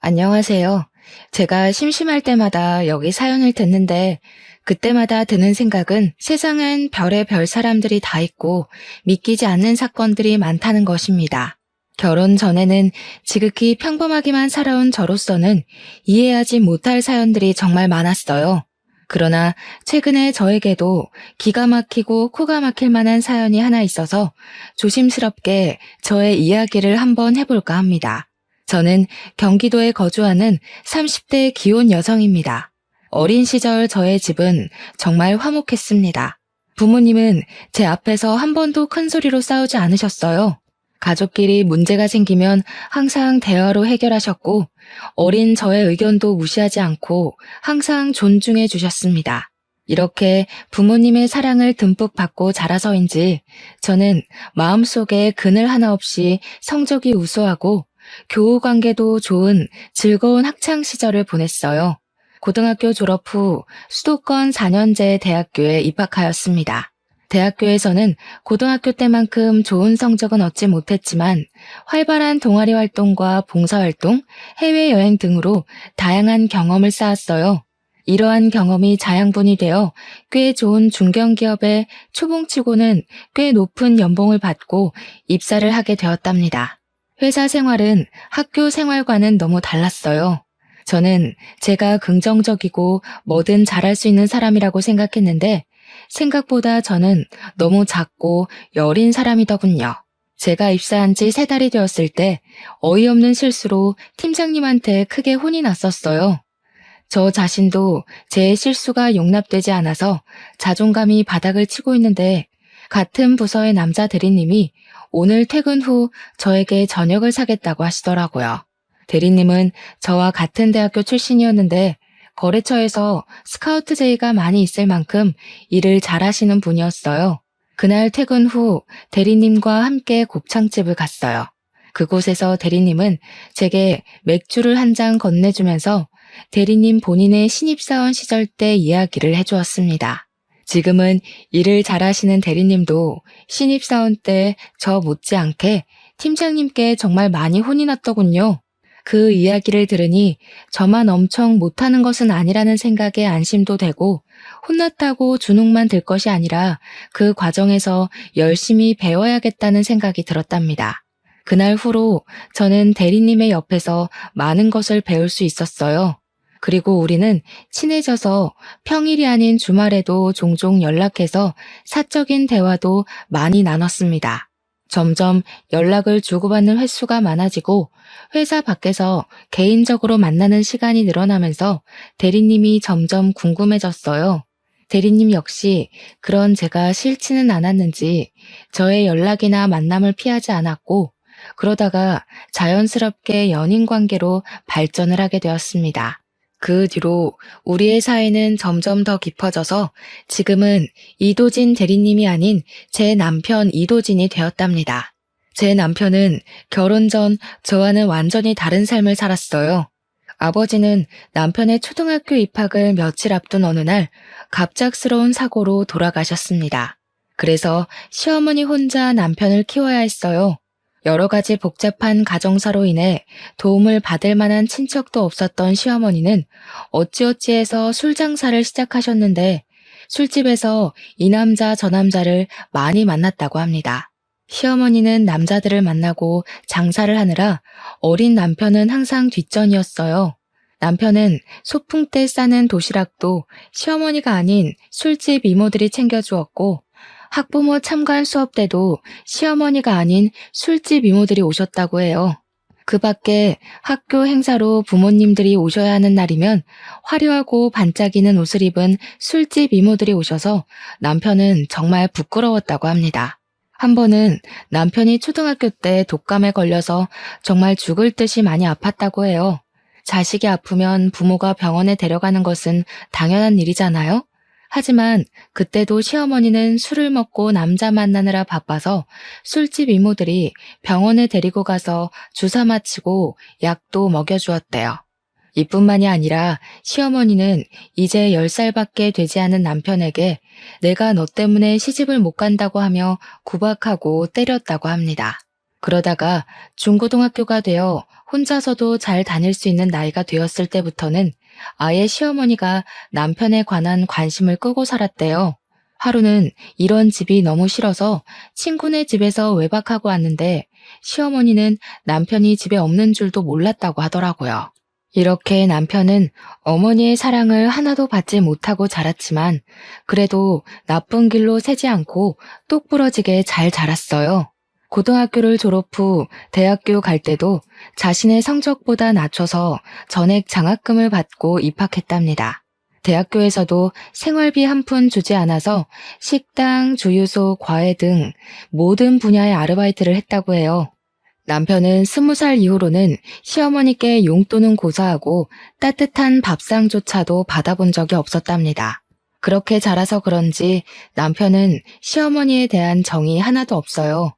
안녕하세요. 제가 심심할 때마다 여기 사연을 듣는데 그때마다 드는 생각은 세상엔 별의별 사람들이 다 있고 믿기지 않는 사건들이 많다는 것입니다. 결혼 전에는 지극히 평범하게만 살아온 저로서는 이해하지 못할 사연들이 정말 많았어요. 그러나 최근에 저에게도 기가 막히고 코가 막힐 만한 사연이 하나 있어서 조심스럽게 저의 이야기를 한번 해볼까 합니다. 저는 경기도에 거주하는 30대 기혼 여성입니다. 어린 시절 저의 집은 정말 화목했습니다. 부모님은 제 앞에서 한 번도 큰 소리로 싸우지 않으셨어요. 가족끼리 문제가 생기면 항상 대화로 해결하셨고, 어린 저의 의견도 무시하지 않고 항상 존중해 주셨습니다. 이렇게 부모님의 사랑을 듬뿍 받고 자라서인지 저는 마음속에 그늘 하나 없이 성적이 우수하고 교우 관계도 좋은 즐거운 학창 시절을 보냈어요. 고등학교 졸업 후 수도권 4년제 대학교에 입학하였습니다. 대학교에서는 고등학교 때만큼 좋은 성적은 얻지 못했지만 활발한 동아리 활동과 봉사활동, 해외여행 등으로 다양한 경험을 쌓았어요. 이러한 경험이 자양분이 되어 꽤 좋은 중견기업에 초봉치고는 꽤 높은 연봉을 받고 입사를 하게 되었답니다. 회사 생활은 학교 생활과는 너무 달랐어요. 저는 제가 긍정적이고 뭐든 잘할 수 있는 사람이라고 생각했는데 생각보다 저는 너무 작고 여린 사람이더군요. 제가 입사한 지 3달이 되었을 때 어이없는 실수로 팀장님한테 크게 혼이 났었어요. 저 자신도 제 실수가 용납되지 않아서 자존감이 바닥을 치고 있는데 같은 부서의 남자 대리님이 오늘 퇴근 후 저에게 저녁을 사겠다고 하시더라고요. 대리님은 저와 같은 대학교 출신이었는데 거래처에서 스카우트 제의가 많이 있을 만큼 일을 잘하시는 분이었어요. 그날 퇴근 후 대리님과 함께 곱창집을 갔어요. 그곳에서 대리님은 제게 맥주를 한 잔 건네주면서 대리님 본인의 신입사원 시절 때 이야기를 해주었습니다. 지금은 일을 잘하시는 대리님도 신입사원 때 저 못지않게 팀장님께 정말 많이 혼이 났더군요. 그 이야기를 들으니 저만 엄청 못하는 것은 아니라는 생각에 안심도 되고 혼났다고 주눅만 들 것이 아니라 그 과정에서 열심히 배워야겠다는 생각이 들었답니다. 그날 후로 저는 대리님의 옆에서 많은 것을 배울 수 있었어요. 그리고 우리는 친해져서 평일이 아닌 주말에도 종종 연락해서 사적인 대화도 많이 나눴습니다. 점점 연락을 주고받는 횟수가 많아지고 회사 밖에서 개인적으로 만나는 시간이 늘어나면서 대리님이 점점 궁금해졌어요. 대리님 역시 그런 제가 싫지는 않았는지 저의 연락이나 만남을 피하지 않았고 그러다가 자연스럽게 연인 관계로 발전을 하게 되었습니다. 그 뒤로 우리의 사이는 점점 더 깊어져서 지금은 이도진 대리님이 아닌 제 남편 이도진이 되었답니다. 제 남편은 결혼 전 저와는 완전히 다른 삶을 살았어요. 아버지는 남편의 초등학교 입학을 며칠 앞둔 어느 날 갑작스러운 사고로 돌아가셨습니다. 그래서 시어머니 혼자 남편을 키워야 했어요. 여러 가지 복잡한 가정사로 인해 도움을 받을 만한 친척도 없었던 시어머니는 어찌어찌해서 술 장사를 시작하셨는데 술집에서 이 남자 저 남자를 많이 만났다고 합니다. 시어머니는 남자들을 만나고 장사를 하느라 어린 남편은 항상 뒷전이었어요. 남편은 소풍 때 싸는 도시락도 시어머니가 아닌 술집 이모들이 챙겨주었고 학부모 참관 수업 때도 시어머니가 아닌 술집 이모들이 오셨다고 해요. 그 밖에 학교 행사로 부모님들이 오셔야 하는 날이면 화려하고 반짝이는 옷을 입은 술집 이모들이 오셔서 남편은 정말 부끄러웠다고 합니다. 한 번은 남편이 초등학교 때 독감에 걸려서 정말 죽을 듯이 많이 아팠다고 해요. 자식이 아프면 부모가 병원에 데려가는 것은 당연한 일이잖아요? 하지만 그때도 시어머니는 술을 먹고 남자 만나느라 바빠서 술집 이모들이 병원에 데리고 가서 주사 맞히고 약도 먹여주었대요. 이뿐만이 아니라 시어머니는 이제 10살밖에 되지 않은 남편에게 내가 너 때문에 시집을 못 간다고 하며 구박하고 때렸다고 합니다. 그러다가 중고등학교가 되어 혼자서도 잘 다닐 수 있는 나이가 되었을 때부터는 아예 시어머니가 남편에 관한 관심을 끄고 살았대요. 하루는 이런 집이 너무 싫어서 친구네 집에서 외박하고 왔는데 시어머니는 남편이 집에 없는 줄도 몰랐다고 하더라고요. 이렇게 남편은 어머니의 사랑을 하나도 받지 못하고 자랐지만 그래도 나쁜 길로 새지 않고 똑부러지게 잘 자랐어요. 고등학교를 졸업 후 대학교 갈 때도 자신의 성적보다 낮춰서 전액 장학금을 받고 입학했답니다. 대학교에서도 생활비 한 푼 주지 않아서 식당, 주유소, 과외 등 모든 분야의 아르바이트를 했다고 해요. 남편은 20살 이후로는 시어머니께 용돈은 고사하고 따뜻한 밥상조차도 받아본 적이 없었답니다. 그렇게 자라서 그런지 남편은 시어머니에 대한 정이 하나도 없어요.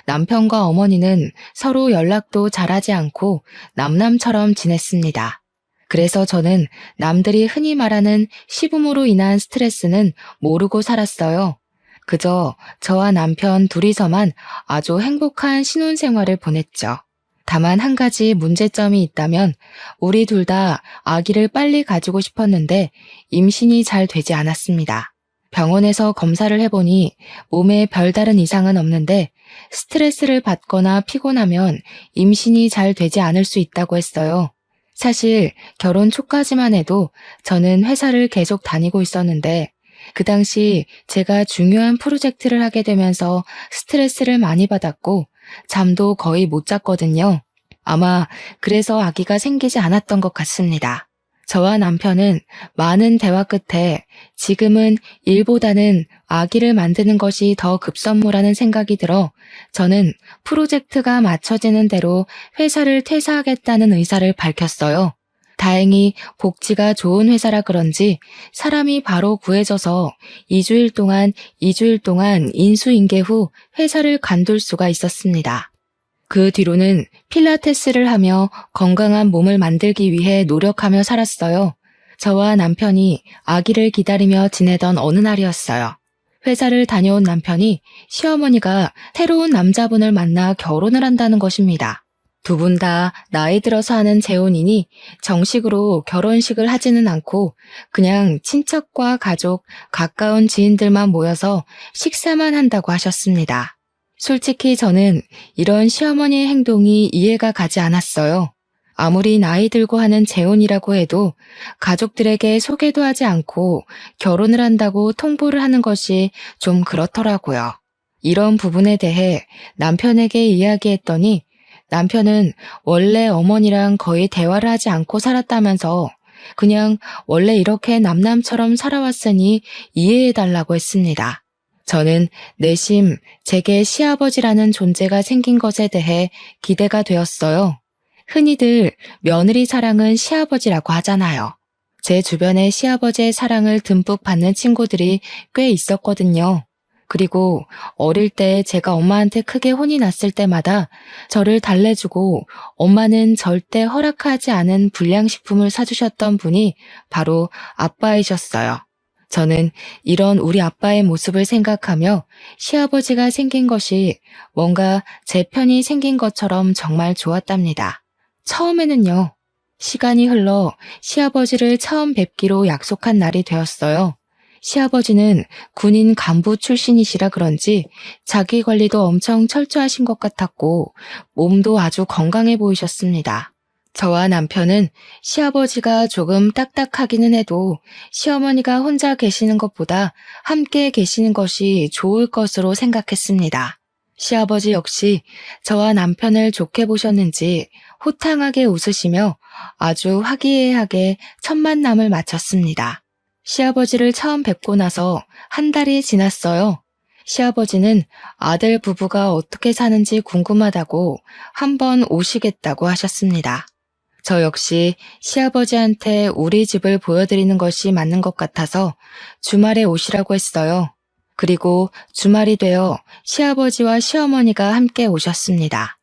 남편과 어머니는 서로 연락도 잘하지 않고 남남처럼 지냈습니다. 그래서 저는 남들이 흔히 말하는 시부모로 인한 스트레스는 모르고 살았어요. 그저 저와 남편 둘이서만 아주 행복한 신혼생활을 보냈죠. 다만 한 가지 문제점이 있다면 우리 둘 다 아기를 빨리 가지고 싶었는데 임신이 잘 되지 않았습니다. 병원에서 검사를 해보니 몸에 별다른 이상은 없는데 스트레스를 받거나 피곤하면 임신이 잘 되지 않을 수 있다고 했어요. 사실 결혼 초까지만 해도 저는 회사를 계속 다니고 있었는데 그 당시 제가 중요한 프로젝트를 하게 되면서 스트레스를 많이 받았고 잠도 거의 못 잤거든요. 아마 그래서 아기가 생기지 않았던 것 같습니다. 저와 남편은 많은 대화 끝에 지금은 일보다는 아기를 만드는 것이 더 급선무라는 생각이 들어 저는 프로젝트가 맞춰지는 대로 회사를 퇴사하겠다는 의사를 밝혔어요. 다행히 복지가 좋은 회사라 그런지 사람이 바로 구해져서 2주일 동안 인수인계 후 회사를 관둘 수가 있었습니다. 그 뒤로는 필라테스를 하며 건강한 몸을 만들기 위해 노력하며 살았어요. 저와 남편이 아기를 기다리며 지내던 어느 날이었어요. 회사를 다녀온 남편이 시어머니가 새로운 남자분을 만나 결혼을 한다는 것입니다. 두 분 다 나이 들어서 하는 재혼이니 정식으로 결혼식을 하지는 않고 그냥 친척과 가족, 가까운 지인들만 모여서 식사만 한다고 하셨습니다. 솔직히 저는 이런 시어머니의 행동이 이해가 가지 않았어요. 아무리 나이 들고 하는 재혼이라고 해도 가족들에게 소개도 하지 않고 결혼을 한다고 통보를 하는 것이 좀 그렇더라고요. 이런 부분에 대해 남편에게 이야기했더니 남편은 원래 어머니랑 거의 대화를 하지 않고 살았다면서 그냥 원래 이렇게 남남처럼 살아왔으니 이해해달라고 했습니다. 저는 내심 제게 시아버지라는 존재가 생긴 것에 대해 기대가 되었어요. 흔히들 며느리 사랑은 시아버지라고 하잖아요. 제 주변에 시아버지의 사랑을 듬뿍 받는 친구들이 꽤 있었거든요. 그리고 어릴 때 제가 엄마한테 크게 혼이 났을 때마다 저를 달래주고 엄마는 절대 허락하지 않은 불량식품을 사주셨던 분이 바로 아빠이셨어요. 저는 이런 우리 아빠의 모습을 생각하며 시아버지가 생긴 것이 뭔가 제 편이 생긴 것처럼 정말 좋았답니다. 처음에는요. 시간이 흘러 시아버지를 처음 뵙기로 약속한 날이 되었어요. 시아버지는 군인 간부 출신이시라 그런지 자기 관리도 엄청 철저하신 것 같았고 몸도 아주 건강해 보이셨습니다. 저와 남편은 시아버지가 조금 딱딱하기는 해도 시어머니가 혼자 계시는 것보다 함께 계시는 것이 좋을 것으로 생각했습니다. 시아버지 역시 저와 남편을 좋게 보셨는지 호탕하게 웃으시며 아주 화기애애하게 첫 만남을 마쳤습니다. 시아버지를 처음 뵙고 나서 한 달이 지났어요. 시아버지는 아들 부부가 어떻게 사는지 궁금하다고 한번 오시겠다고 하셨습니다. 저 역시 시아버지한테 우리 집을 보여드리는 것이 맞는 것 같아서 주말에 오시라고 했어요. 그리고 주말이 되어 시아버지와 시어머니가 함께 오셨습니다.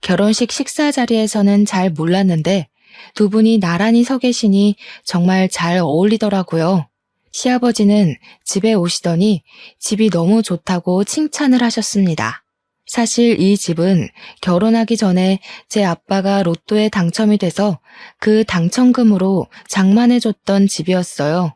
결혼식 식사 자리에서는 잘 몰랐는데 두 분이 나란히 서 계시니 정말 잘 어울리더라고요. 시아버지는 집에 오시더니 집이 너무 좋다고 칭찬을 하셨습니다. 사실 이 집은 결혼하기 전에 제 아빠가 로또에 당첨이 돼서 그 당첨금으로 장만해줬던 집이었어요.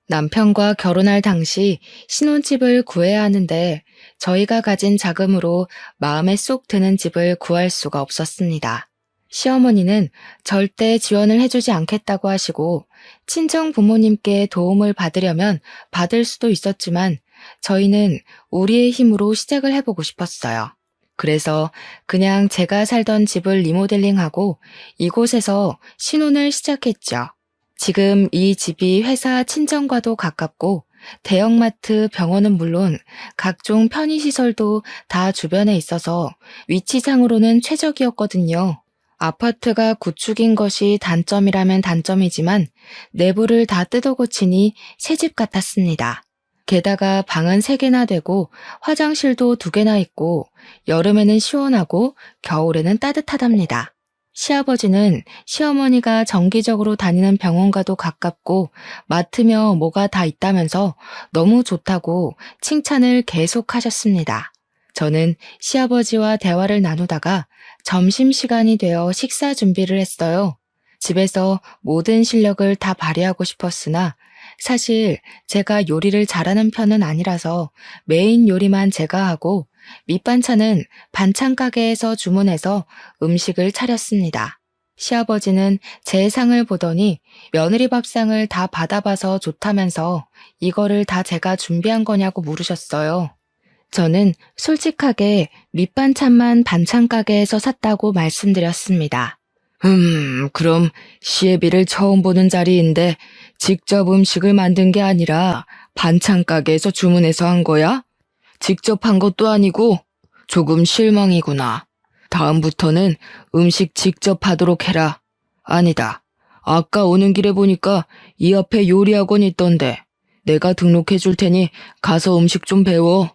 남편과 결혼할 당시 신혼집을 구해야 하는데 저희가 가진 자금으로 마음에 쏙 드는 집을 구할 수가 없었습니다. 시어머니는 절대 지원을 해주지 않겠다고 하시고 친정 부모님께 도움을 받으려면 받을 수도 있었지만 저희는 우리의 힘으로 시작을 해보고 싶었어요. 그래서 그냥 제가 살던 집을 리모델링하고 이곳에서 신혼을 시작했죠. 지금 이 집이 회사 친정과도 가깝고 대형마트, 병원은 물론 각종 편의시설도 다 주변에 있어서 위치상으로는 최적이었거든요. 아파트가 구축인 것이 단점이라면 단점이지만 내부를 다 뜯어고치니 새집 같았습니다. 게다가 방은 3개나 되고 화장실도 2개나 있고 여름에는 시원하고 겨울에는 따뜻하답니다. 시아버지는 시어머니가 정기적으로 다니는 병원과도 가깝고 마트며 뭐가 다 있다면서 너무 좋다고 칭찬을 계속하셨습니다. 저는 시아버지와 대화를 나누다가 점심시간이 되어 식사 준비를 했어요. 집에서 모든 실력을 다 발휘하고 싶었으나 사실 제가 요리를 잘하는 편은 아니라서 메인 요리만 제가 하고 밑반찬은 반찬 가게에서 주문해서 음식을 차렸습니다. 시아버지는 제 상을 보더니 며느리 밥상을 다 받아봐서 좋다면서 이거를 다 제가 준비한 거냐고 물으셨어요. 저는 솔직하게 밑반찬만 반찬 가게에서 샀다고 말씀드렸습니다. 그럼 시애비를 처음 보는 자리인데 직접 음식을 만든 게 아니라 반찬 가게에서 주문해서 한 거야? 직접 한 것도 아니고 조금 실망이구나. 다음부터는 음식 직접 하도록 해라. 아니다. 아까 오는 길에 보니까 이 앞에 요리학원 있던데 내가 등록해 줄 테니 가서 음식 좀 배워.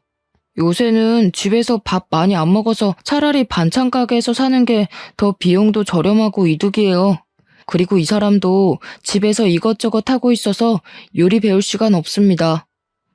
요새는 집에서 밥 많이 안 먹어서 차라리 반찬 가게에서 사는 게 더 비용도 저렴하고 이득이에요. 그리고 이 사람도 집에서 이것저것 하고 있어서 요리 배울 시간 없습니다.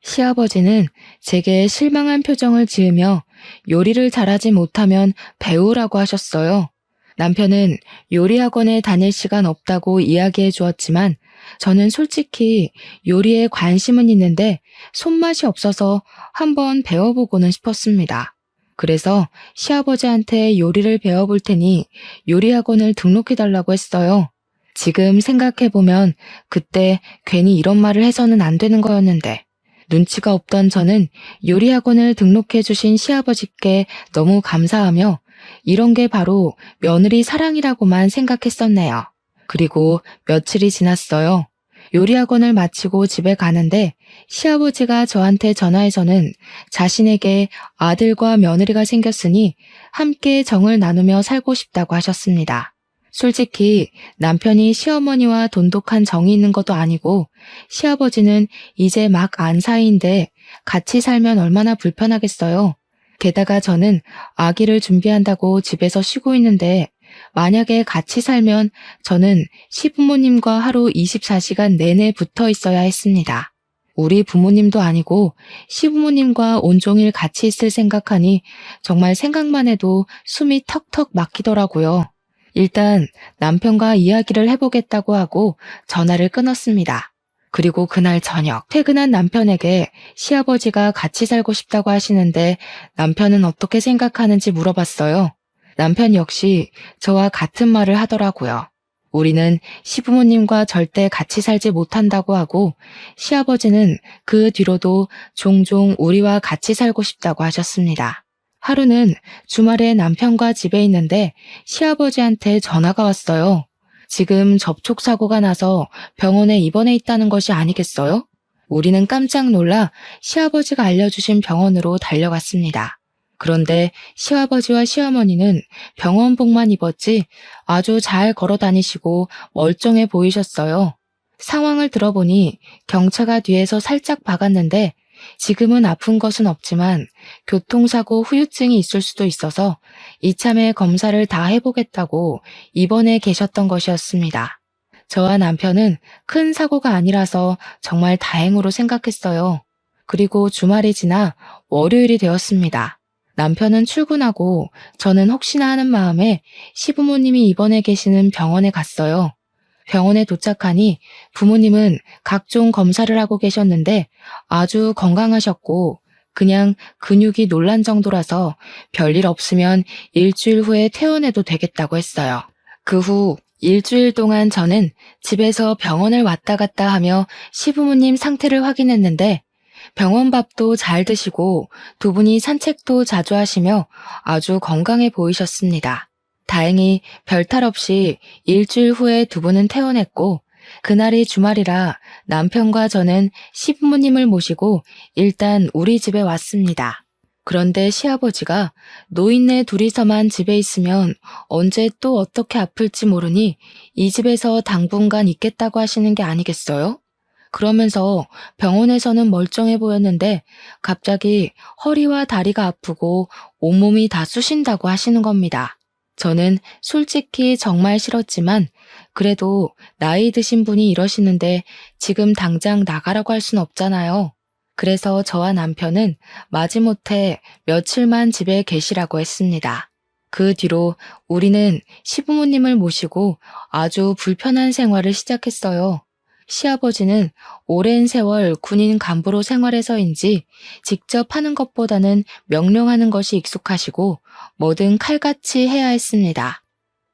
시아버지는 제게 실망한 표정을 지으며 요리를 잘하지 못하면 배우라고 하셨어요. 남편은 요리학원에 다닐 시간 없다고 이야기해 주었지만 저는 솔직히 요리에 관심은 있는데 손맛이 없어서 한번 배워보고는 싶었습니다. 그래서 시아버지한테 요리를 배워볼 테니 요리학원을 등록해달라고 했어요. 지금 생각해보면 그때 괜히 이런 말을 해서는 안 되는 거였는데 눈치가 없던 저는 요리학원을 등록해주신 시아버지께 너무 감사하며 이런 게 바로 며느리 사랑이라고만 생각했었네요. 그리고 며칠이 지났어요. 요리학원을 마치고 집에 가는데 시아버지가 저한테 전화해서는 자신에게 아들과 며느리가 생겼으니 함께 정을 나누며 살고 싶다고 하셨습니다. 솔직히 남편이 시어머니와 돈독한 정이 있는 것도 아니고 시아버지는 이제 막 안 사이인데 같이 살면 얼마나 불편하겠어요. 게다가 저는 아기를 준비한다고 집에서 쉬고 있는데 만약에 같이 살면 저는 시부모님과 하루 24시간 내내 붙어 있어야 했습니다. 우리 부모님도 아니고 시부모님과 온종일 같이 있을 생각하니 정말 생각만 해도 숨이 턱턱 막히더라고요. 일단 남편과 이야기를 해보겠다고 하고 전화를 끊었습니다. 그리고 그날 저녁 퇴근한 남편에게 시아버지가 같이 살고 싶다고 하시는데 남편은 어떻게 생각하는지 물어봤어요. 남편 역시 저와 같은 말을 하더라고요. 우리는 시부모님과 절대 같이 살지 못한다고 하고 시아버지는 그 뒤로도 종종 우리와 같이 살고 싶다고 하셨습니다. 하루는 주말에 남편과 집에 있는데 시아버지한테 전화가 왔어요. 지금 접촉사고가 나서 병원에 입원해 있다는 것이 아니겠어요? 우리는 깜짝 놀라 시아버지가 알려주신 병원으로 달려갔습니다. 그런데 시아버지와 시어머니는 병원복만 입었지 아주 잘 걸어 다니시고 멀쩡해 보이셨어요. 상황을 들어보니 경차가 뒤에서 살짝 박았는데 지금은 아픈 것은 없지만 교통사고 후유증이 있을 수도 있어서 이참에 검사를 다 해보겠다고 입원해 계셨던 것이었습니다. 저와 남편은 큰 사고가 아니라서 정말 다행으로 생각했어요. 그리고 주말이 지나 월요일이 되었습니다. 남편은 출근하고 저는 혹시나 하는 마음에 시부모님이 입원해 계시는 병원에 갔어요. 병원에 도착하니 부모님은 각종 검사를 하고 계셨는데 아주 건강하셨고 그냥 근육이 놀란 정도라서 별일 없으면 일주일 후에 퇴원해도 되겠다고 했어요. 그 후 일주일 동안 저는 집에서 병원을 왔다 갔다 하며 시부모님 상태를 확인했는데 병원 밥도 잘 드시고 두 분이 산책도 자주 하시며 아주 건강해 보이셨습니다. 다행히 별탈 없이 일주일 후에 두 분은 퇴원했고 그날이 주말이라 남편과 저는 시부모님을 모시고 일단 우리 집에 왔습니다. 그런데 시아버지가 노인네 둘이서만 집에 있으면 언제 또 어떻게 아플지 모르니 이 집에서 당분간 있겠다고 하시는 게 아니겠어요? 그러면서 병원에서는 멀쩡해 보였는데 갑자기 허리와 다리가 아프고 온몸이 다 쑤신다고 하시는 겁니다. 저는 솔직히 정말 싫었지만 그래도 나이 드신 분이 이러시는데 지금 당장 나가라고 할 순 없잖아요. 그래서 저와 남편은 마지못해 며칠만 집에 계시라고 했습니다. 그 뒤로 우리는 시부모님을 모시고 아주 불편한 생활을 시작했어요. 시아버지는 오랜 세월 군인 간부로 생활해서인지 직접 하는 것보다는 명령하는 것이 익숙하시고 뭐든 칼같이 해야 했습니다.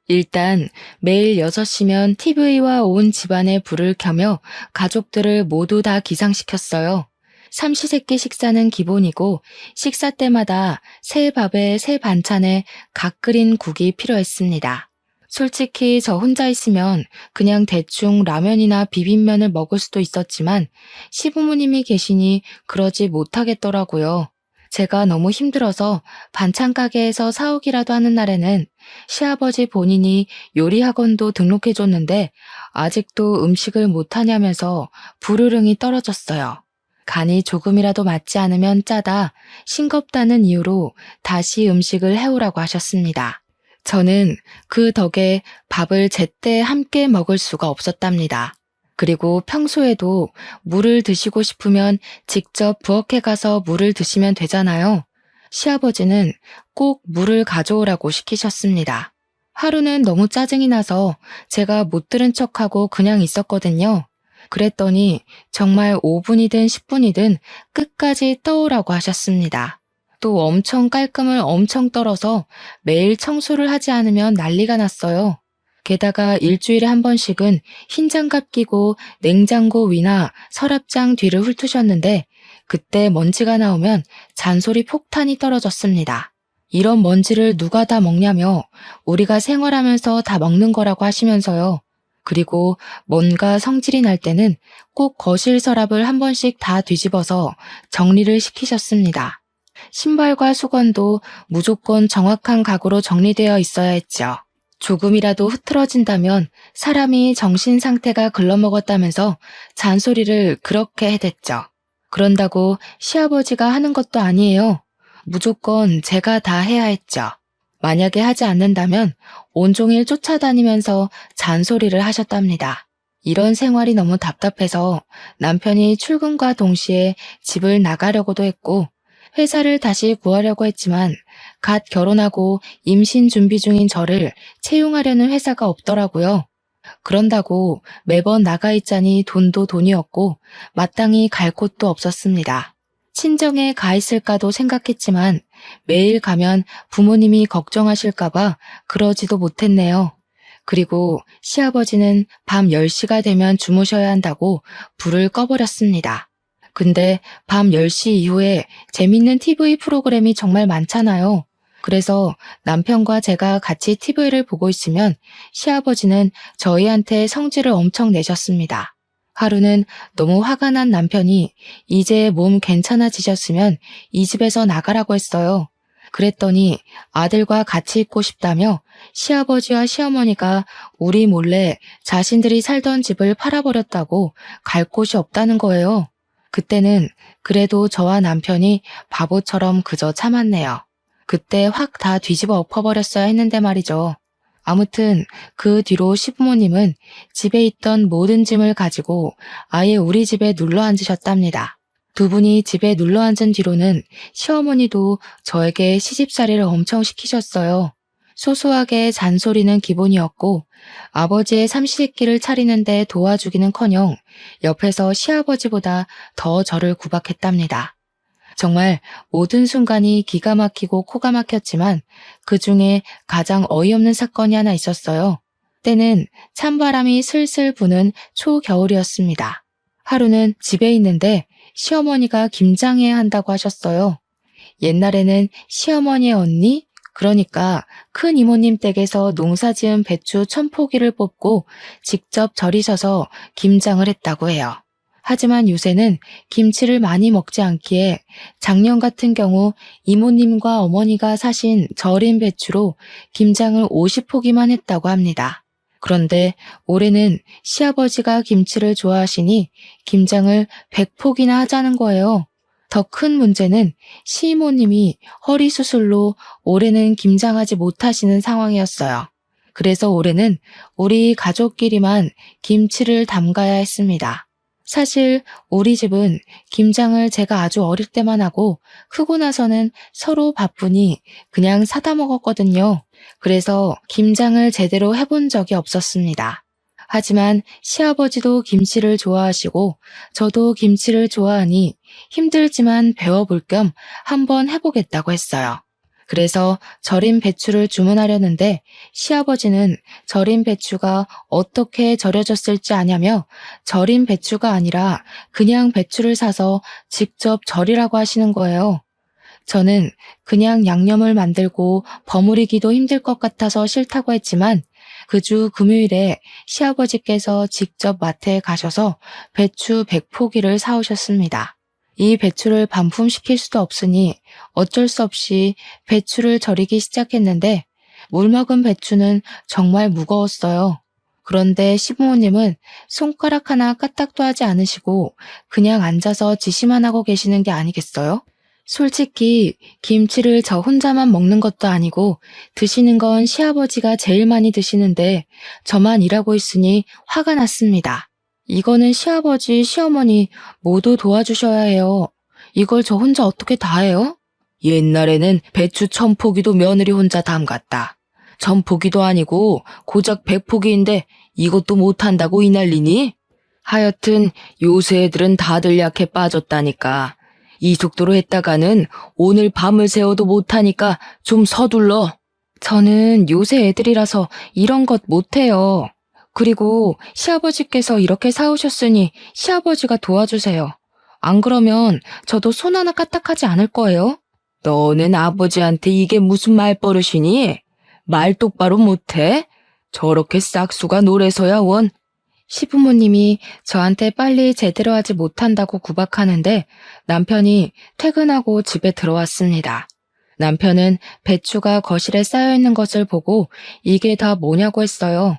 일단 매일 6시면 TV와 온 집안에 불을 켜며 가족들을 모두 다 기상시켰어요. 삼시세끼 식사는 기본이고 식사 때마다 새 밥에 새 반찬에 각 끓인 국이 필요했습니다. 솔직히 저 혼자 있으면 그냥 대충 라면이나 비빔면을 먹을 수도 있었지만 시부모님이 계시니 그러지 못하겠더라고요. 제가 너무 힘들어서 반찬 가게에서 사오기라도 하는 날에는 시아버지 본인이 요리 학원도 등록해줬는데 아직도 음식을 못하냐면서 불호령이 떨어졌어요. 간이 조금이라도 맞지 않으면 짜다, 싱겁다는 이유로 다시 음식을 해오라고 하셨습니다. 저는 그 덕에 밥을 제때 함께 먹을 수가 없었답니다. 그리고 평소에도 물을 드시고 싶으면 직접 부엌에 가서 물을 드시면 되잖아요. 시아버지는 꼭 물을 가져오라고 시키셨습니다. 하루는 너무 짜증이 나서 제가 못 들은 척하고 그냥 있었거든요. 그랬더니 정말 5분이든 10분이든 끝까지 떠오라고 하셨습니다. 또 엄청 깔끔을 엄청 떨어서 매일 청소를 하지 않으면 난리가 났어요. 게다가 일주일에 한 번씩은 흰 장갑 끼고 냉장고 위나 서랍장 뒤를 훑으셨는데 그때 먼지가 나오면 잔소리 폭탄이 떨어졌습니다. 이런 먼지를 누가 다 먹냐며 우리가 생활하면서 다 먹는 거라고 하시면서요. 그리고 뭔가 성질이 날 때는 꼭 거실 서랍을 한 번씩 다 뒤집어서 정리를 시키셨습니다. 신발과 수건도 무조건 정확한 각오로 정리되어 있어야 했죠. 조금이라도 흐트러진다면 사람이 정신 상태가 글러먹었다면서 잔소리를 그렇게 해댔죠. 그런다고 시아버지가 하는 것도 아니에요. 무조건 제가 다 해야 했죠. 만약에 하지 않는다면 온종일 쫓아다니면서 잔소리를 하셨답니다. 이런 생활이 너무 답답해서 남편이 출근과 동시에 집을 나가려고도 했고 회사를 다시 구하려고 했지만 갓 결혼하고 임신 준비 중인 저를 채용하려는 회사가 없더라고요. 그런다고 매번 나가 있자니 돈도 돈이었고 마땅히 갈 곳도 없었습니다. 친정에 가 있을까도 생각했지만 매일 가면 부모님이 걱정하실까봐 그러지도 못했네요. 그리고 시아버지는 밤 10시가 되면 주무셔야 한다고 불을 꺼버렸습니다. 근데 밤 10시 이후에 재밌는 TV 프로그램이 정말 많잖아요. 그래서 남편과 제가 같이 TV를 보고 있으면 시아버지는 저희한테 성질을 엄청 내셨습니다. 하루는 너무 화가 난 남편이 이제 몸 괜찮아지셨으면 이 집에서 나가라고 했어요. 그랬더니 아들과 같이 있고 싶다며 시아버지와 시어머니가 우리 몰래 자신들이 살던 집을 팔아버렸다고 갈 곳이 없다는 거예요. 그때는 그래도 저와 남편이 바보처럼 그저 참았네요. 그때 확 다 뒤집어 엎어버렸어야 했는데 말이죠. 아무튼 그 뒤로 시부모님은 집에 있던 모든 짐을 가지고 아예 우리 집에 눌러 앉으셨답니다. 두 분이 집에 눌러 앉은 뒤로는 시어머니도 저에게 시집살이를 엄청 시키셨어요. 소소하게 잔소리는 기본이었고 아버지의 삼시세끼를 차리는데 도와주기는커녕 옆에서 시아버지보다 더 저를 구박했답니다. 정말 모든 순간이 기가 막히고 코가 막혔지만 그중에 가장 어이없는 사건이 하나 있었어요. 때는 찬바람이 슬슬 부는 초겨울이었습니다. 하루는 집에 있는데 시어머니가 김장해야 한다고 하셨어요. 옛날에는 시어머니의 언니, 그러니까 큰 이모님 댁에서 농사지은 배추 1000포기를 뽑고 직접 절이셔서 김장을 했다고 해요. 하지만 요새는 김치를 많이 먹지 않기에 작년 같은 경우 이모님과 어머니가 사신 절인 배추로 김장을 50포기만 했다고 합니다. 그런데 올해는 시아버지가 김치를 좋아하시니 김장을 100포기나 하자는 거예요. 더 큰 문제는 시이모님이 허리 수술로 올해는 김장하지 못하시는 상황이었어요. 그래서 올해는 우리 가족끼리만 김치를 담가야 했습니다. 사실 우리 집은 김장을 제가 아주 어릴 때만 하고 크고 나서는 서로 바쁘니 그냥 사다 먹었거든요. 그래서 김장을 제대로 해본 적이 없었습니다. 하지만 시아버지도 김치를 좋아하시고 저도 김치를 좋아하니 힘들지만 배워볼 겸 한번 해보겠다고 했어요. 그래서 절인 배추를 주문하려는데 시아버지는 절인 배추가 어떻게 절여졌을지 아냐며 절인 배추가 아니라 그냥 배추를 사서 직접 절이라고 하시는 거예요. 저는 그냥 양념을 만들고 버무리기도 힘들 것 같아서 싫다고 했지만 그 주 금요일에 시아버지께서 직접 마트에 가셔서 배추 100포기를 사오셨습니다. 이 배추를 반품시킬 수도 없으니 어쩔 수 없이 배추를 절이기 시작했는데 물 먹은 배추는 정말 무거웠어요. 그런데 시부모님은 손가락 하나 까딱도 하지 않으시고 그냥 앉아서 지시만 하고 계시는 게 아니겠어요? 솔직히 김치를 저 혼자만 먹는 것도 아니고 드시는 건 시아버지가 제일 많이 드시는데 저만 일하고 있으니 화가 났습니다. 이거는 시아버지, 시어머니 모두 도와주셔야 해요. 이걸 저 혼자 어떻게 다 해요? 옛날에는 배추 1000포기도 며느리 혼자 담갔다. 1000포기도 아니고 고작 100포기인데 이것도 못한다고 이 난리니? 하여튼 요새 애들은 다들 약해 빠졌다니까. 이 속도로 했다가는 오늘 밤을 새워도 못하니까 좀 서둘러. 저는 요새 애들이라서 이런 것 못해요. 그리고 시아버지께서 이렇게 사오셨으니 시아버지가 도와주세요. 안 그러면 저도 손 하나 까딱하지 않을 거예요. 너는 아버지한테 이게 무슨 말버릇이니? 말 똑바로 못해? 저렇게 싹수가 노래서야 원. 시부모님이 저한테 빨리 제대로 하지 못한다고 구박하는데 남편이 퇴근하고 집에 들어왔습니다. 남편은 배추가 거실에 쌓여 있는 것을 보고 이게 다 뭐냐고 했어요.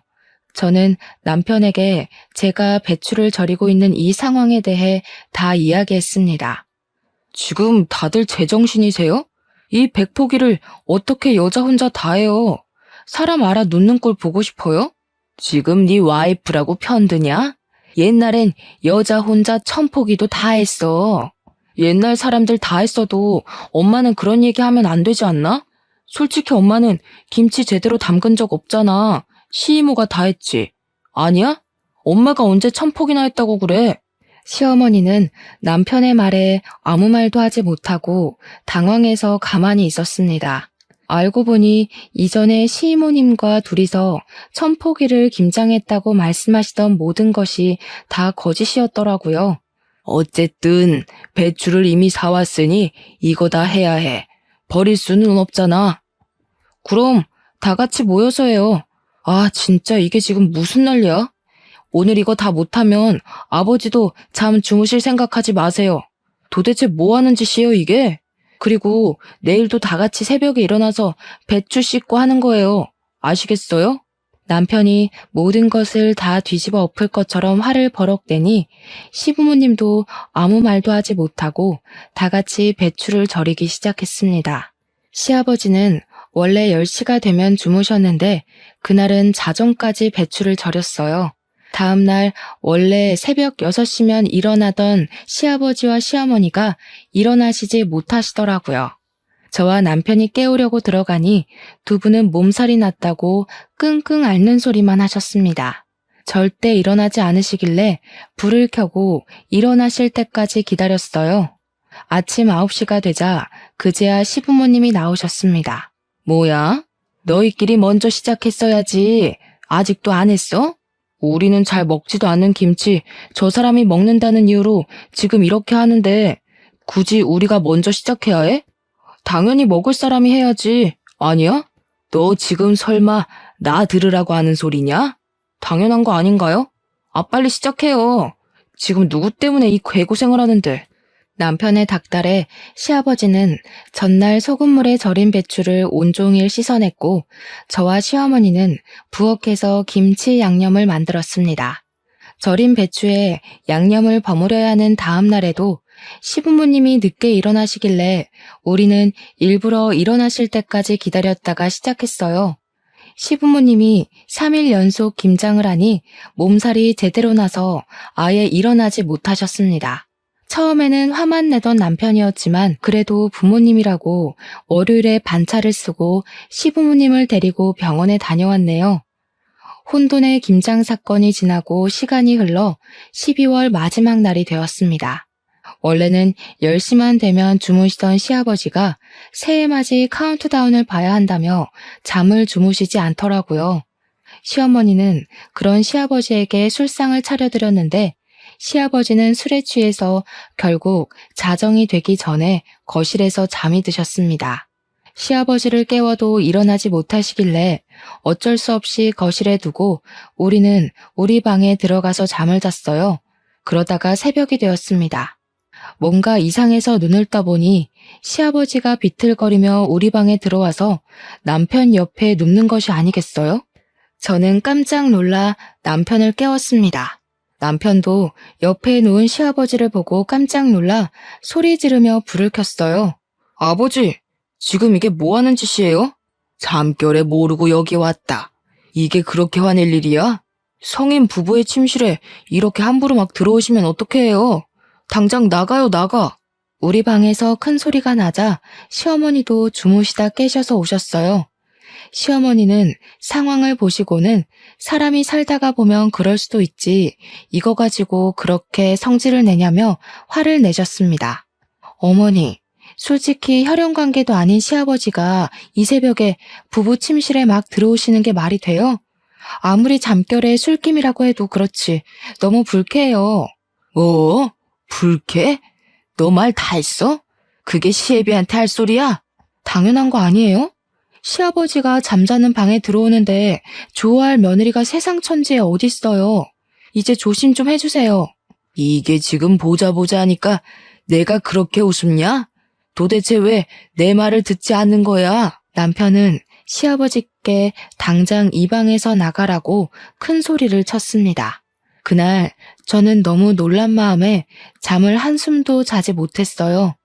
저는 남편에게 제가 배추를 절이고 있는 이 상황에 대해 다 이야기했습니다. 지금 다들 제정신이세요? 이 100포기를 어떻게 여자 혼자 다 해요? 사람 알아 눕는 꼴 보고 싶어요? 지금 네 와이프라고 편드냐? 옛날엔 여자 혼자 1000포기도 다 했어. 옛날 사람들 다 했어도 엄마는 그런 얘기 하면 안 되지 않나? 솔직히 엄마는 김치 제대로 담근 적 없잖아. 시이모가 다 했지. 아니야? 엄마가 언제 1000포기나 했다고 그래? 시어머니는 남편의 말에 아무 말도 하지 못하고 당황해서 가만히 있었습니다. 알고 보니 이전에 시이모님과 둘이서 1000포기를 김장했다고 말씀하시던 모든 것이 다 거짓이었더라고요. 어쨌든 배추를 이미 사왔으니 이거 다 해야 해. 버릴 수는 없잖아. 그럼 다 같이 모여서 해요. 아, 진짜 이게 지금 무슨 난리야? 오늘 이거 다 못하면 아버지도 잠 주무실 생각하지 마세요. 도대체 뭐 하는 짓이에요, 이게? 그리고 내일도 다 같이 새벽에 일어나서 배추 씻고 하는 거예요. 아시겠어요? 남편이 모든 것을 다 뒤집어 엎을 것처럼 화를 버럭대니 시부모님도 아무 말도 하지 못하고 다 같이 배추를 절이기 시작했습니다. 시아버지는 원래 10시가 되면 주무셨는데 그날은 자정까지 배추를 절였어요. 다음날 원래 새벽 6시면 일어나던 시아버지와 시어머니가 일어나시지 못하시더라고요. 저와 남편이 깨우려고 들어가니 두 분은 몸살이 났다고 끙끙 앓는 소리만 하셨습니다. 절대 일어나지 않으시길래 불을 켜고 일어나실 때까지 기다렸어요. 아침 9시가 되자 그제야 시부모님이 나오셨습니다. 뭐야? 너희끼리 먼저 시작했어야지. 아직도 안 했어? 우리는 잘 먹지도 않는 김치 저 사람이 먹는다는 이유로 지금 이렇게 하는데 굳이 우리가 먼저 시작해야 해? 당연히 먹을 사람이 해야지. 아니야? 너 지금 설마 나 들으라고 하는 소리냐? 당연한 거 아닌가요? 빨리 시작해요. 지금 누구 때문에 이 괴고생을 하는데. 남편의 닭달에 시아버지는 전날 소금물에 절인 배추를 온종일 씻어냈고 저와 시어머니는 부엌에서 김치 양념을 만들었습니다. 절인 배추에 양념을 버무려야 하는 다음 날에도 시부모님이 늦게 일어나시길래 우리는 일부러 일어나실 때까지 기다렸다가 시작했어요. 시부모님이 3일 연속 김장을 하니 몸살이 제대로 나서 아예 일어나지 못하셨습니다. 처음에는 화만 내던 남편이었지만 그래도 부모님이라고 월요일에 반차를 쓰고 시부모님을 데리고 병원에 다녀왔네요. 혼돈의 김장 사건이 지나고 시간이 흘러 12월 마지막 날이 되었습니다. 원래는 10시만 되면 주무시던 시아버지가 새해맞이 카운트다운을 봐야 한다며 잠을 주무시지 않더라고요. 시어머니는 그런 시아버지에게 술상을 차려드렸는데 시아버지는 술에 취해서 결국 자정이 되기 전에 거실에서 잠이 드셨습니다. 시아버지를 깨워도 일어나지 못하시길래 어쩔 수 없이 거실에 두고 우리는 우리 방에 들어가서 잠을 잤어요. 그러다가 새벽이 되었습니다. 뭔가 이상해서 눈을 떠보니 시아버지가 비틀거리며 우리 방에 들어와서 남편 옆에 눕는 것이 아니겠어요? 저는 깜짝 놀라 남편을 깨웠습니다. 남편도 옆에 누운 시아버지를 보고 깜짝 놀라 소리 지르며 불을 켰어요. 아버지, 지금 이게 뭐 하는 짓이에요? 잠결에 모르고 여기 왔다. 이게 그렇게 화낼 일이야? 성인 부부의 침실에 이렇게 함부로 막 들어오시면 어떡해요? 당장 나가요, 나가. 우리 방에서 큰 소리가 나자 시어머니도 주무시다 깨셔서 오셨어요. 시어머니는 상황을 보시고는 사람이 살다가 보면 그럴 수도 있지, 이거 가지고 그렇게 성질을 내냐며 화를 내셨습니다. 어머니, 솔직히 혈연관계도 아닌 시아버지가 이 새벽에 부부 침실에 막 들어오시는 게 말이 돼요? 아무리 잠결에 술김이라고 해도 그렇지 너무 불쾌해요. 뭐? 불쾌? 너 말 다 했어? 그게 시애비한테 할 소리야? 당연한 거 아니에요? 시아버지가 잠자는 방에 들어오는데 좋아할 며느리가 세상 천지에 어딨어요. 이제 조심 좀 해주세요. 이게 지금 보자 하니까 내가 그렇게 우습냐? 도대체 왜 내 말을 듣지 않는 거야? 남편은 시아버지께 당장 이 방에서 나가라고 큰 소리를 쳤습니다. 그날 저는 너무 놀란 마음에 잠을 한숨도 자지 못했어요.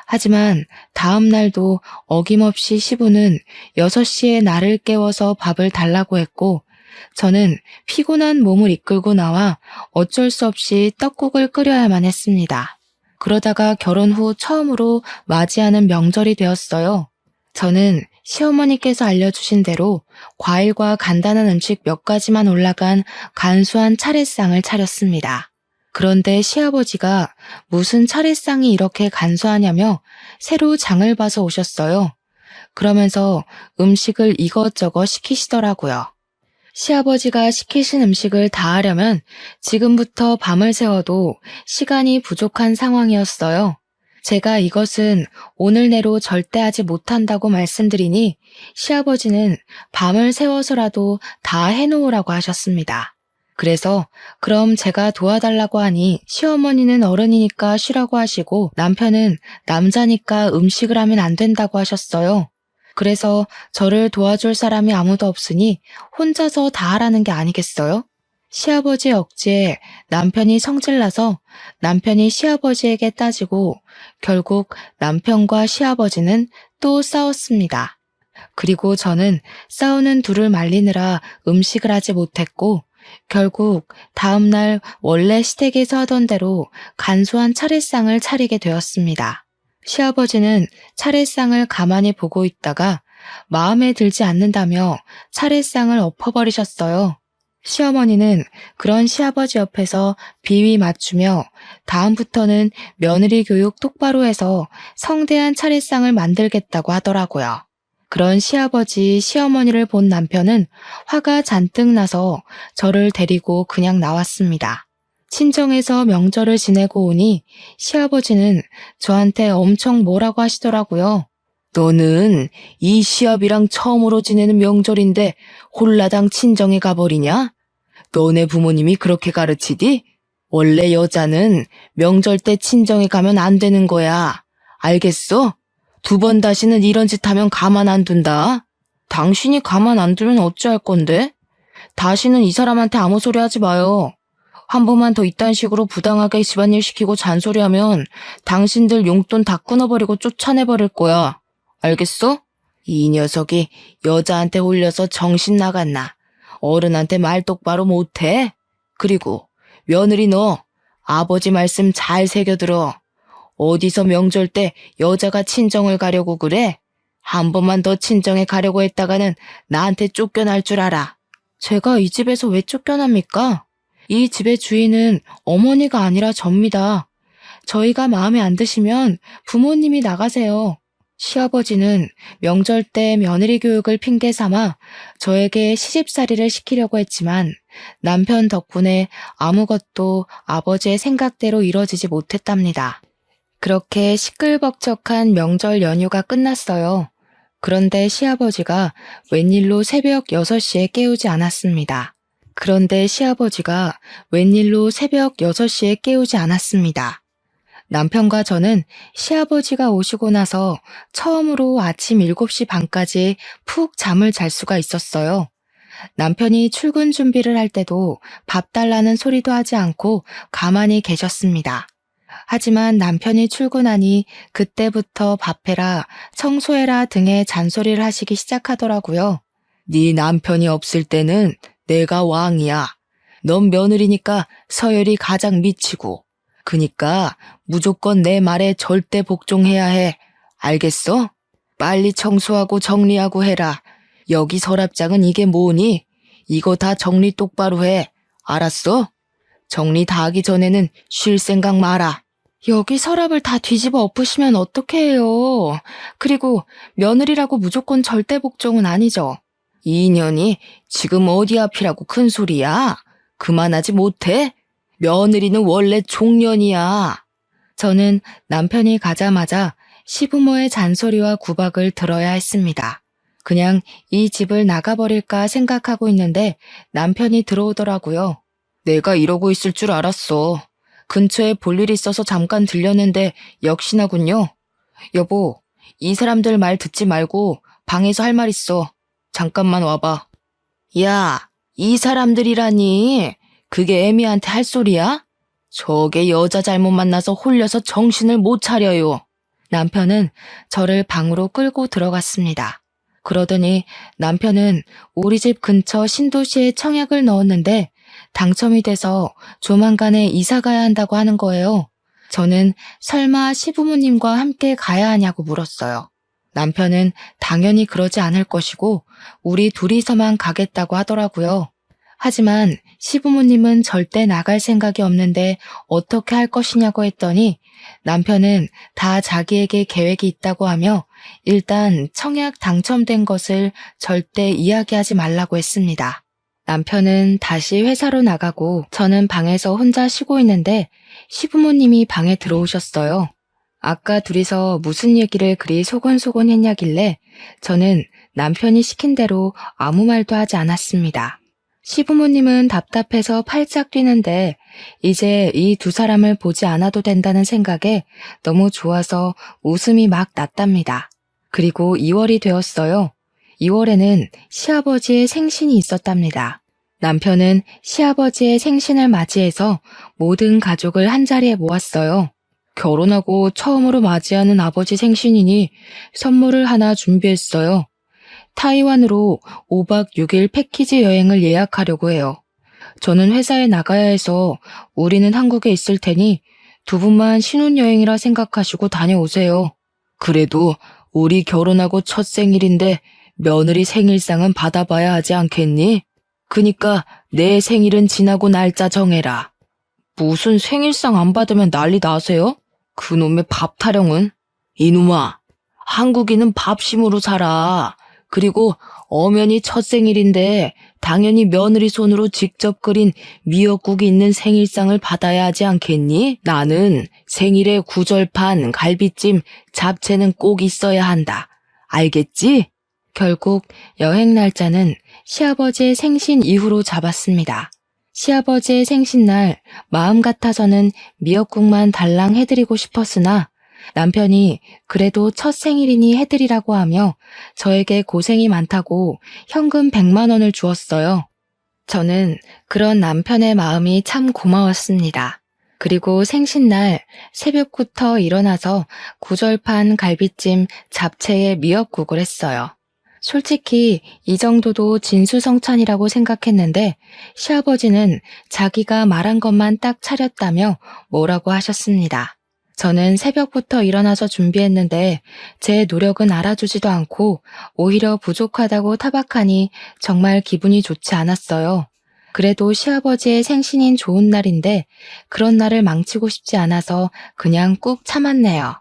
하지만 다음 날도 어김없이 시부는 6시에 나를 깨워서 밥을 달라고 했고 저는 피곤한 몸을 이끌고 나와 어쩔 수 없이 떡국을 끓여야만 했습니다. 그러다가 결혼 후 처음으로 맞이하는 명절이 되었어요. 저는 시어머니께서 알려주신 대로 과일과 간단한 음식 몇 가지만 올라간 간소한 차례상을 차렸습니다. 그런데 시아버지가 무슨 차례상이 이렇게 간소하냐며 새로 장을 봐서 오셨어요. 그러면서 음식을 이것저것 시키시더라고요. 시아버지가 시키신 음식을 다 하려면 지금부터 밤을 새워도 시간이 부족한 상황이었어요. 제가 이것은 오늘 내로 절대 하지 못한다고 말씀드리니 시아버지는 밤을 새워서라도 다 해놓으라고 하셨습니다. 그래서 그럼 제가 도와달라고 하니 시어머니는 어른이니까 쉬라고 하시고 남편은 남자니까 음식을 하면 안 된다고 하셨어요. 그래서 저를 도와줄 사람이 아무도 없으니 혼자서 다 하라는 게 아니겠어요? 시아버지 억지에 남편이 성질나서 남편이 시아버지에게 따지고 결국 남편과 시아버지는 또 싸웠습니다. 그리고 저는 싸우는 둘을 말리느라 음식을 하지 못했고 결국 다음날 원래 시댁에서 하던 대로 간소한 차례상을 차리게 되었습니다. 시아버지는 차례상을 가만히 보고 있다가 마음에 들지 않는다며 차례상을 엎어버리셨어요. 시어머니는 그런 시아버지 옆에서 비위 맞추며 다음부터는 며느리 교육 똑바로 해서 성대한 차례상을 만들겠다고 하더라고요. 그런 시아버지, 시어머니를 본 남편은 화가 잔뜩 나서 저를 데리고 그냥 나왔습니다. 친정에서 명절을 지내고 오니 시아버지는 저한테 엄청 뭐라고 하시더라고요. 너는 이 시합이랑 처음으로 지내는 명절인데 홀라당 친정에 가버리냐? 너네 부모님이 그렇게 가르치디? 원래 여자는 명절 때 친정에 가면 안 되는 거야. 알겠어? 2번 다시는 이런 짓 하면 가만 안 둔다. 당신이 가만 안 두면 어찌할 건데? 다시는 이 사람한테 아무 소리 하지 마요. 한 번만 더 이딴 식으로 부당하게 집안일 시키고 잔소리하면 당신들 용돈 다 끊어버리고 쫓아내버릴 거야. 알겠어? 이 녀석이 여자한테 홀려서 정신 나갔나? 어른한테 말 똑바로 못해? 그리고 며느리 너 아버지 말씀 잘 새겨들어. 어디서 명절 때 여자가 친정을 가려고 그래? 한 번만 더 친정에 가려고 했다가는 나한테 쫓겨날 줄 알아. 제가 이 집에서 왜 쫓겨납니까? 이 집의 주인은 어머니가 아니라 접니다. 저희가 마음에 안 드시면 부모님이 나가세요. 시아버지는 명절 때 며느리 교육을 핑계 삼아 저에게 시집살이를 시키려고 했지만 남편 덕분에 아무것도 아버지의 생각대로 이뤄지지 못했답니다. 그렇게 시끌벅적한 명절 연휴가 끝났어요. 그런데 시아버지가 웬일로 새벽 6시에 깨우지 않았습니다. 남편과 저는 시아버지가 오시고 나서 처음으로 아침 7시 반까지 푹 잠을 잘 수가 있었어요. 남편이 출근 준비를 할 때도 밥 달라는 소리도 하지 않고 가만히 계셨습니다. 하지만 남편이 출근하니 그때부터 밥해라, 청소해라 등의 잔소리를 하시기 시작하더라고요. 네 남편이 없을 때는 내가 왕이야. 넌 며느리니까 서열이 가장 미치고. 그니까 무조건 내 말에 절대 복종해야 해. 알겠어? 빨리 청소하고 정리하고 해라. 여기 서랍장은 이게 뭐니? 이거 다 정리 똑바로 해. 알았어? 정리 다 하기 전에는 쉴 생각 마라. 여기 서랍을 다 뒤집어 엎으시면 어떡해 해요. 그리고 며느리라고 무조건 절대 복종은 아니죠. 이 년이 지금 어디 앞이라고 큰 소리야? 그만하지 못해? 며느리는 원래 종년이야. 저는 남편이 가자마자 시부모의 잔소리와 구박을 들어야 했습니다. 그냥 이 집을 나가버릴까 생각하고 있는데 남편이 들어오더라고요. 내가 이러고 있을 줄 알았어. 근처에 볼 일 있어서 잠깐 들렸는데 역시나군요. 여보, 이 사람들 말 듣지 말고 방에서 할 말 있어. 잠깐만 와봐. 야, 이 사람들이라니. 그게 애미한테 할 소리야? 저게 여자 잘못 만나서 홀려서 정신을 못 차려요. 남편은 저를 방으로 끌고 들어갔습니다. 그러더니 남편은 우리 집 근처 신도시에 청약을 넣었는데 당첨이 돼서 조만간에 이사 가야 한다고 하는 거예요. 저는 설마 시부모님과 함께 가야 하냐고 물었어요. 남편은 당연히 그러지 않을 것이고 우리 둘이서만 가겠다고 하더라고요. 하지만 시부모님은 절대 나갈 생각이 없는데 어떻게 할 것이냐고 했더니 남편은 다 자기에게 계획이 있다고 하며 일단 청약 당첨된 것을 절대 이야기하지 말라고 했습니다. 남편은 다시 회사로 나가고 저는 방에서 혼자 쉬고 있는데 시부모님이 방에 들어오셨어요. 아까 둘이서 무슨 얘기를 그리 소곤소곤 했냐길래 저는 남편이 시킨 대로 아무 말도 하지 않았습니다. 시부모님은 답답해서 팔짝 뛰는데 이제 이 두 사람을 보지 않아도 된다는 생각에 너무 좋아서 웃음이 막 났답니다. 그리고 2월이 되었어요. 2월에는 시아버지의 생신이 있었답니다. 남편은 시아버지의 생신을 맞이해서 모든 가족을 한자리에 모았어요. 결혼하고 처음으로 맞이하는 아버지 생신이니 선물을 하나 준비했어요. 타이완으로 5박 6일 패키지 여행을 예약하려고 해요. 저는 회사에 나가야 해서 우리는 한국에 있을 테니 두 분만 신혼여행이라 생각하시고 다녀오세요. 그래도 우리 결혼하고 첫 생일인데 며느리 생일상은 받아봐야 하지 않겠니? 그니까 내 생일은 지나고 날짜 정해라. 무슨 생일상 안 받으면 난리 나세요? 그놈의 밥 타령은. 이놈아, 한국인은 밥심으로 살아. 그리고 엄연히 첫 생일인데 당연히 며느리 손으로 직접 끓인 미역국이 있는 생일상을 받아야 하지 않겠니? 나는 생일에 구절판, 갈비찜, 잡채는 꼭 있어야 한다. 알겠지? 결국 여행 날짜는 시아버지의 생신 이후로 잡았습니다. 시아버지의 생신날 마음 같아서는 미역국만 달랑 해드리고 싶었으나 남편이 그래도 첫 생일이니 해드리라고 하며 저에게 고생이 많다고 현금 100만 원을 주었어요. 저는 그런 남편의 마음이 참 고마웠습니다. 그리고 생신날 새벽부터 일어나서 구절판 갈비찜 잡채에 미역국을 했어요. 솔직히 이 정도도 진수성찬이라고 생각했는데 시아버지는 자기가 말한 것만 딱 차렸다며 뭐라고 하셨습니다. 저는 새벽부터 일어나서 준비했는데 제 노력은 알아주지도 않고 오히려 부족하다고 타박하니 정말 기분이 좋지 않았어요. 그래도 시아버지의 생신인 좋은 날인데 그런 날을 망치고 싶지 않아서 그냥 꾹 참았네요.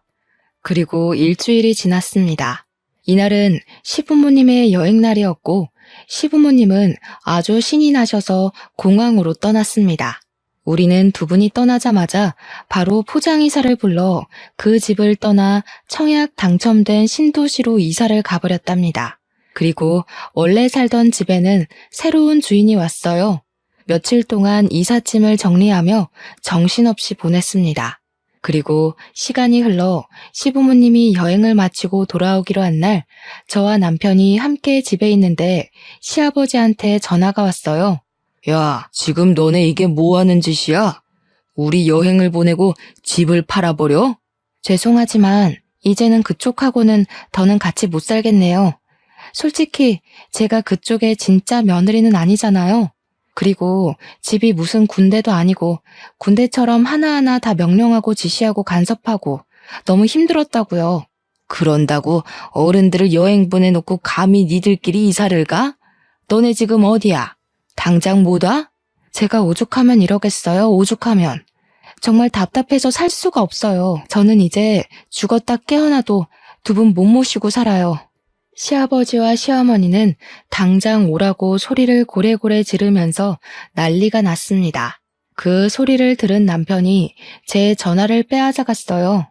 그리고 일주일이 지났습니다. 이날은 시부모님의 여행날이었고 시부모님은 아주 신이 나셔서 공항으로 떠났습니다. 우리는 두 분이 떠나자마자 바로 포장이사를 불러 그 집을 떠나 청약 당첨된 신도시로 이사를 가버렸답니다. 그리고 원래 살던 집에는 새로운 주인이 왔어요. 며칠 동안 이삿짐을 정리하며 정신없이 보냈습니다. 그리고 시간이 흘러 시부모님이 여행을 마치고 돌아오기로 한 날 저와 남편이 함께 집에 있는데 시아버지한테 전화가 왔어요. 야, 지금 너네 이게 뭐 하는 짓이야? 우리 여행을 보내고 집을 팔아버려? 죄송하지만 이제는 그쪽하고는 더는 같이 못 살겠네요. 솔직히 제가 그쪽의 진짜 며느리는 아니잖아요. 그리고 집이 무슨 군대도 아니고 군대처럼 하나하나 다 명령하고 지시하고 간섭하고 너무 힘들었다고요. 그런다고 어른들을 여행 보내놓고 감히 니들끼리 이사를 가? 너네 지금 어디야? 당장 못 와? 제가 오죽하면 이러겠어요, 오죽하면. 정말 답답해서 살 수가 없어요. 저는 이제 죽었다 깨어나도 두 분 못 모시고 살아요. 시아버지와 시어머니는 당장 오라고 소리를 고래고래 지르면서 난리가 났습니다. 그 소리를 들은 남편이 제 전화를 빼앗아갔어요.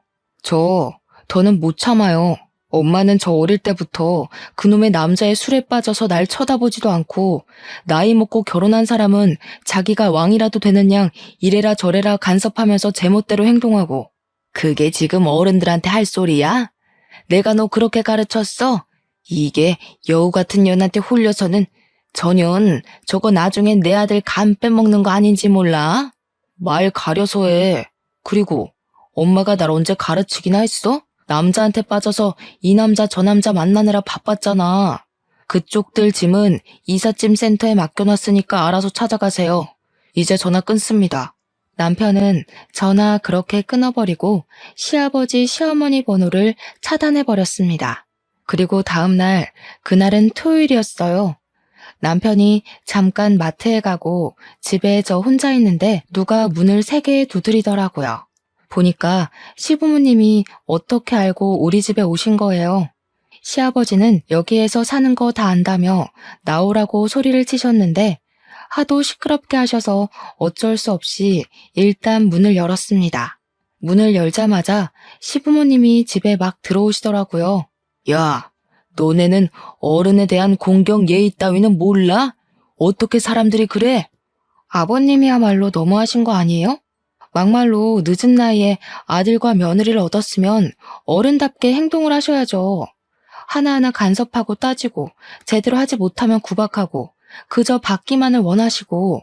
더는 못 참아요. 엄마는 저 어릴 때부터 그놈의 남자의 술에 빠져서 날 쳐다보지도 않고 나이 먹고 결혼한 사람은 자기가 왕이라도 되는 양 이래라 저래라 간섭하면서 제멋대로 행동하고 그게 지금 어른들한테 할 소리야? 내가 너 그렇게 가르쳤어? 이게 여우 같은 년한테 홀려서는 전현 저거 나중엔 내 아들 간 빼먹는 거 아닌지 몰라? 말 가려서 해. 그리고 엄마가 날 언제 가르치기나 했어? 남자한테 빠져서 이 남자 저 남자 만나느라 바빴잖아. 그쪽들 짐은 이삿짐 센터에 맡겨놨으니까 알아서 찾아가세요. 이제 전화 끊습니다. 남편은 전화 그렇게 끊어버리고 시아버지 시어머니 번호를 차단해버렸습니다. 그리고 다음 날, 그날은 토요일이었어요. 남편이 잠깐 마트에 가고 집에 저 혼자 있는데 누가 문을 3개 두드리더라고요. 보니까 시부모님이 어떻게 알고 우리 집에 오신 거예요. 시아버지는 여기에서 사는 거 다 안다며 나오라고 소리를 치셨는데 하도 시끄럽게 하셔서 어쩔 수 없이 일단 문을 열었습니다. 문을 열자마자 시부모님이 집에 막 들어오시더라고요. 야, 너네는 어른에 대한 공경 예의 따위는 몰라? 어떻게 사람들이 그래? 아버님이야말로 너무하신 거 아니에요? 막말로 늦은 나이에 아들과 며느리를 얻었으면 어른답게 행동을 하셔야죠. 하나하나 간섭하고 따지고 제대로 하지 못하면 구박하고 그저 받기만을 원하시고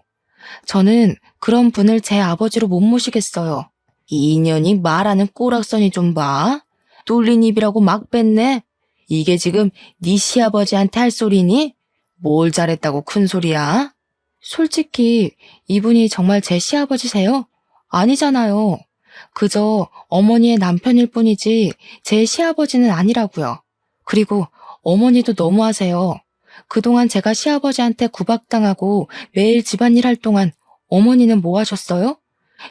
저는 그런 분을 제 아버지로 못 모시겠어요. 이 인연이 말하는 꼬락서니 좀 봐. 뚫린 입이라고 막 뺐네. 이게 지금 네 시아버지한테 할 소리니? 뭘 잘했다고 큰 소리야? 솔직히 이분이 정말 제 시아버지세요? 아니잖아요. 그저 어머니의 남편일 뿐이지 제 시아버지는 아니라고요. 그리고 어머니도 너무하세요. 그동안 제가 시아버지한테 구박당하고 매일 집안일 할 동안 어머니는 뭐 하셨어요?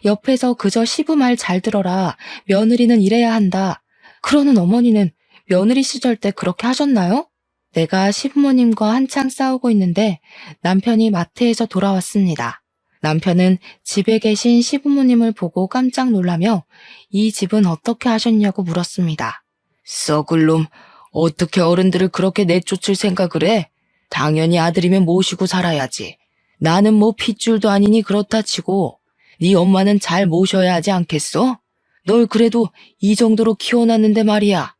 옆에서 그저 시부 말 잘 들어라. 며느리는 이래야 한다. 그러는 어머니는 며느리 시절 때 그렇게 하셨나요? 내가 시부모님과 한창 싸우고 있는데 남편이 마트에서 돌아왔습니다. 남편은 집에 계신 시부모님을 보고 깜짝 놀라며 이 집은 어떻게 하셨냐고 물었습니다. 썩을 놈, 어떻게 어른들을 그렇게 내쫓을 생각을 해? 당연히 아들이면 모시고 살아야지. 나는 뭐 핏줄도 아니니 그렇다 치고 네 엄마는 잘 모셔야 하지 않겠어? 널 그래도 이 정도로 키워놨는데 말이야.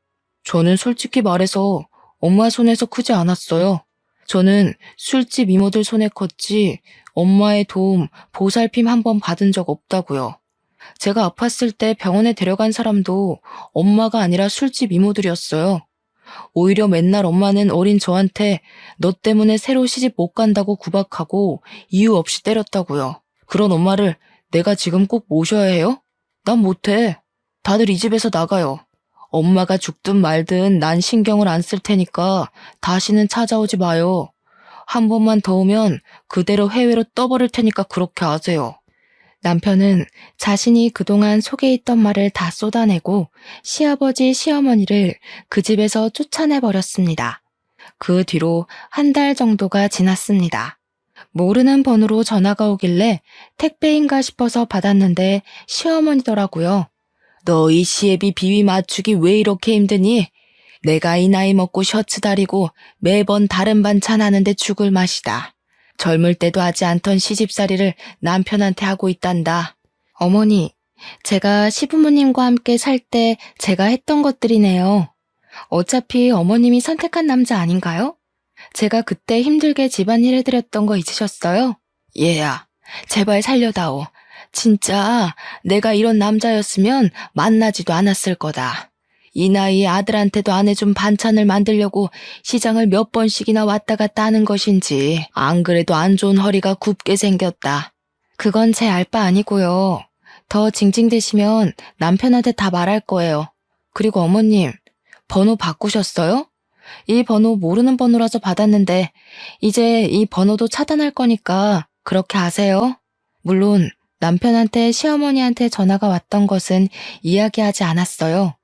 저는 솔직히 말해서 엄마 손에서 크지 않았어요. 저는 술집 이모들 손에 컸지 엄마의 도움, 보살핌 한 번 받은 적 없다고요. 제가 아팠을 때 병원에 데려간 사람도 엄마가 아니라 술집 이모들이었어요. 오히려 맨날 엄마는 어린 저한테 너 때문에 새로 시집 못 간다고 구박하고 이유 없이 때렸다고요. 그런 엄마를 내가 지금 꼭 모셔야 해요? 난 못해. 다들 이 집에서 나가요. 엄마가 죽든 말든 난 신경을 안 쓸 테니까 다시는 찾아오지 마요. 한 번만 더 오면 그대로 해외로 떠버릴 테니까 그렇게 아세요. 남편은 자신이 그동안 속에 있던 말을 다 쏟아내고 시아버지, 시어머니를 그 집에서 쫓아내버렸습니다. 그 뒤로 한 달 정도가 지났습니다. 모르는 번호로 전화가 오길래 택배인가 싶어서 받았는데 시어머니더라고요. 너 이 시애비 비위 맞추기 왜 이렇게 힘드니? 내가 이 나이 먹고 셔츠 다리고 매번 다른 반찬 하는데 죽을 맛이다. 젊을 때도 하지 않던 시집살이를 남편한테 하고 있단다. 어머니, 제가 시부모님과 함께 살 때 제가 했던 것들이네요. 어차피 어머님이 선택한 남자 아닌가요? 제가 그때 힘들게 집안일 해드렸던 거 잊으셨어요? 얘야, 제발 살려다오. 진짜 내가 이런 남자였으면 만나지도 않았을 거다. 이 나이에 아들한테도 안 해준 반찬을 만들려고 시장을 몇 번씩이나 왔다 갔다 하는 것인지 안 그래도 안 좋은 허리가 굽게 생겼다. 그건 제 알 바 아니고요. 더 징징대시면 남편한테 다 말할 거예요. 그리고 어머님, 번호 바꾸셨어요? 이 번호 모르는 번호라서 받았는데 이제 이 번호도 차단할 거니까 그렇게 아세요? 물론 남편한테 시어머니한테 전화가 왔던 것은 이야기하지 않았어요.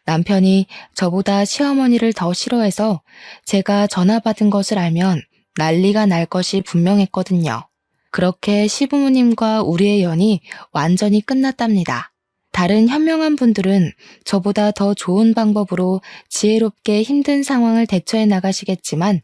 남편이 저보다 시어머니를 더 싫어해서 제가 전화 받은 것을 알면 난리가 날 것이 분명했거든요. 그렇게 시부모님과 우리의 연이 완전히 끝났답니다. 다른 현명한 분들은 저보다 더 좋은 방법으로 지혜롭게 힘든 상황을 대처해 나가시겠지만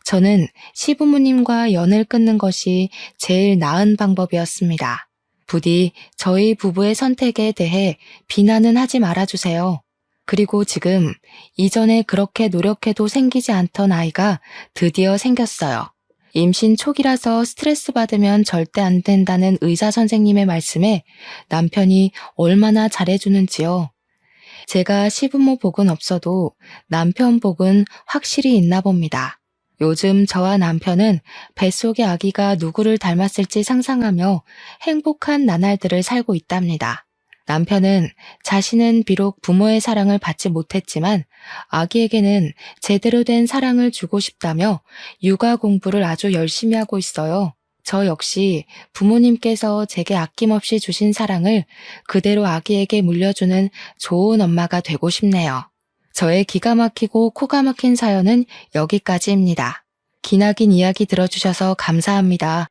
저는 시부모님과 연을 끊는 것이 제일 나은 방법이었습니다. 부디 저희 부부의 선택에 대해 비난은 하지 말아주세요. 그리고 지금 이전에 그렇게 노력해도 생기지 않던 아이가 드디어 생겼어요. 임신 초기라서 스트레스 받으면 절대 안 된다는 의사 선생님의 말씀에 남편이 얼마나 잘해주는지요. 제가 시부모 복은 없어도 남편 복은 확실히 있나 봅니다. 요즘 저와 남편은 뱃속의 아기가 누구를 닮았을지 상상하며 행복한 나날들을 살고 있답니다. 남편은 자신은 비록 부모의 사랑을 받지 못했지만 아기에게는 제대로 된 사랑을 주고 싶다며 육아 공부를 아주 열심히 하고 있어요. 저 역시 부모님께서 제게 아낌없이 주신 사랑을 그대로 아기에게 물려주는 좋은 엄마가 되고 싶네요. 저의 기가 막히고 코가 막힌 사연은 여기까지입니다. 기나긴 이야기 들어주셔서 감사합니다.